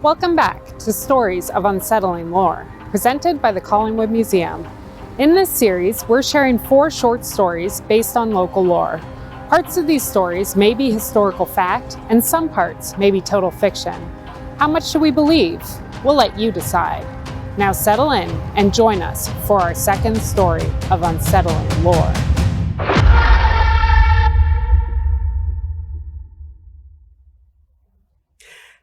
Welcome back to Stories of Unsettling Lore, presented by the Collingwood Museum. In this series, we're sharing 4 short stories based on local lore. Parts of these stories may be historical fact, and some parts may be total fiction. How much should we believe? We'll let you decide. Now settle in and join us for our second story of unsettling lore.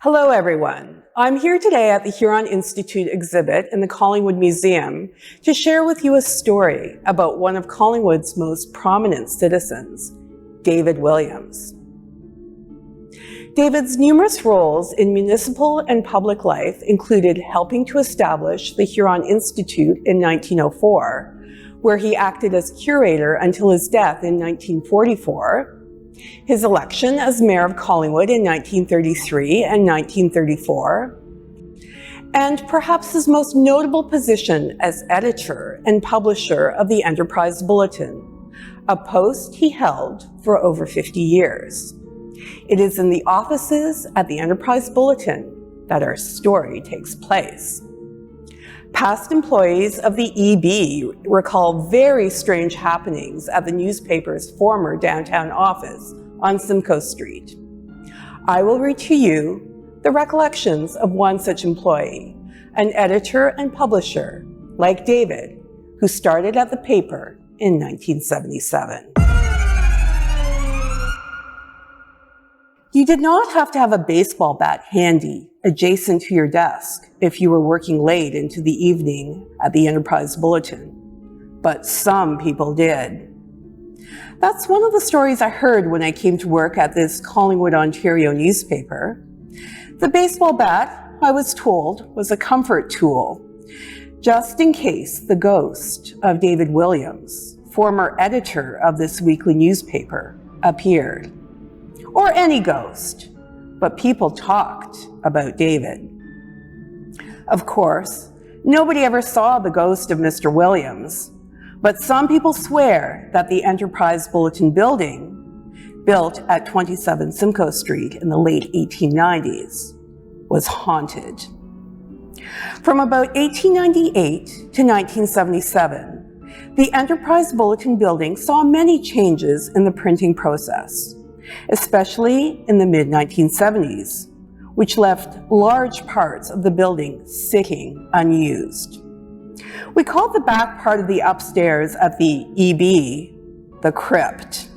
Hello everyone. I'm here today at the Huron Institute exhibit in the Collingwood Museum to share with you a story about one of Collingwood's most prominent citizens, David Williams. David's numerous roles in municipal and public life included helping to establish the Huron Institute in 1904, where he acted as curator until his death in 1944, his election as mayor of Collingwood in 1933 and 1934, and perhaps his most notable position as editor and publisher of the Enterprise Bulletin, a post he held for over 50 years. It is in the offices at the Enterprise Bulletin that our story takes place. Past employees of the EB recall very strange happenings at the newspaper's former downtown office on Simcoe Street. I will read to you the recollections of one such employee, an editor and publisher like David, who started at the paper in 1977. You did not have to have a baseball bat handy adjacent to your desk if you were working late into the evening at the Enterprise Bulletin, but some people did. That's one of the stories I heard when I came to work at this Collingwood, Ontario newspaper. The baseball bat, I was told, was a comfort tool, just in case the ghost of David Williams, former editor of this weekly newspaper, appeared. Or any ghost, but people talked about David. Of course, nobody ever saw the ghost of Mr. Williams, but some people swear that the Enterprise Bulletin building, built at 27 Simcoe Street in the late 1890s, was haunted. From about 1898 to 1977, the Enterprise Bulletin building saw many changes in the printing process, especially in the mid-1970s, which left large parts of the building sitting unused. We called the back part of the upstairs at the EB the crypt.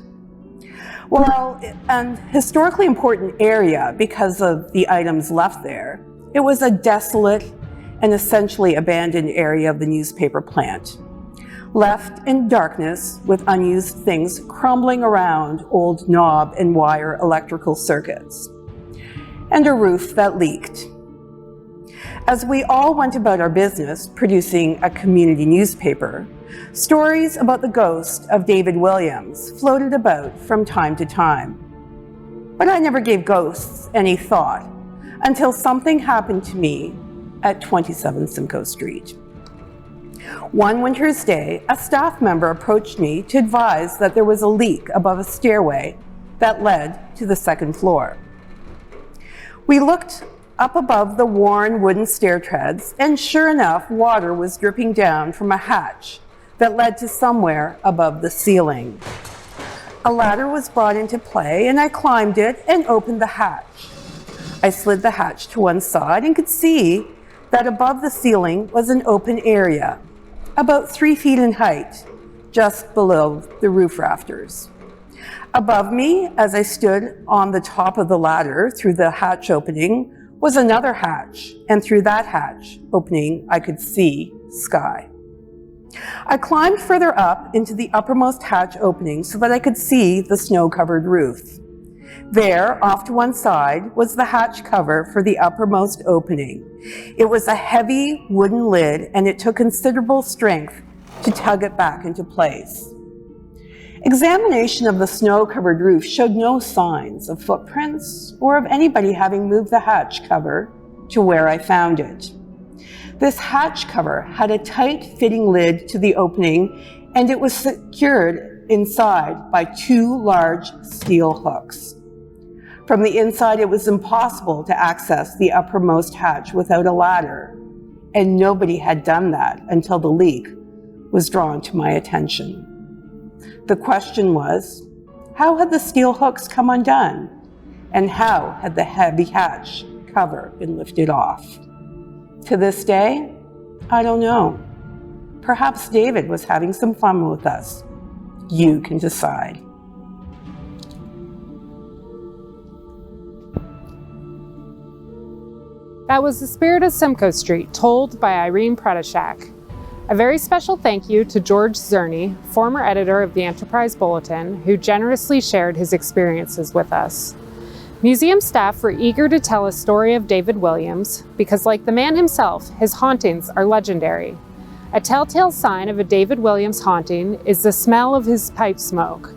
Well, an historically important area because of the items left there, it was a desolate and essentially abandoned area of the newspaper plant, left in darkness with unused things crumbling around old knob and wire electrical circuits, and a roof that leaked. As we all went about our business producing a community newspaper, stories about the ghost of David Williams floated about from time to time. But I never gave ghosts any thought until something happened to me at 27 Simcoe Street. One winter's day, a staff member approached me to advise that there was a leak above a stairway that led to the second floor. We looked up above the worn wooden stair treads, and sure enough, water was dripping down from a hatch that led to somewhere above the ceiling. A ladder was brought into play, and I climbed it and opened the hatch. I slid the hatch to one side and could see that above the ceiling was an open area, about 3 feet in height, just below the roof rafters. Above me, as I stood on the top of the ladder through the hatch opening, was another hatch, and through that hatch opening, I could see sky. I climbed further up into the uppermost hatch opening so that I could see the snow-covered roof. There, off to one side, was the hatch cover for the uppermost opening. It was a heavy wooden lid, and it took considerable strength to tug it back into place. Examination of the snow-covered roof showed no signs of footprints or of anybody having moved the hatch cover to where I found it. This hatch cover had a tight-fitting lid to the opening, and it was secured inside by 2 large steel hooks. From the inside, it was impossible to access the uppermost hatch without a ladder, and nobody had done that until the leak was drawn to my attention. The question was, how had the steel hooks come undone? And how had the heavy hatch cover been lifted off? To this day, I don't know. Perhaps David was having some fun with us. You can decide. That was The Spirit of Simcoe Street, told by Irene Predeshak. A very special thank you to George Zerny, former editor of the Enterprise Bulletin, who generously shared his experiences with us. Museum staff were eager to tell a story of David Williams because, like the man himself, his hauntings are legendary. A telltale sign of a David Williams haunting is the smell of his pipe smoke.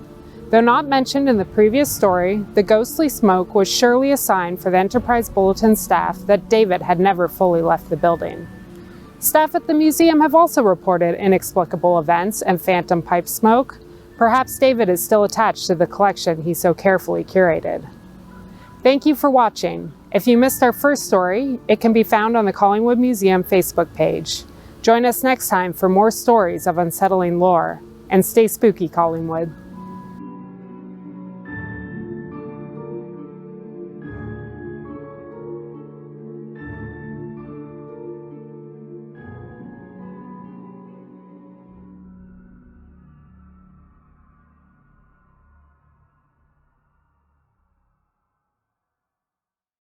Though not mentioned in the previous story, the ghostly smoke was surely a sign for the Enterprise Bulletin staff that David had never fully left the building. Staff at the museum have also reported inexplicable events and phantom pipe smoke. Perhaps David is still attached to the collection he so carefully curated. Thank you for watching. If you missed our first story, it can be found on the Collingwood Museum Facebook page. Join us next time for more stories of unsettling lore. And stay spooky, Collingwood.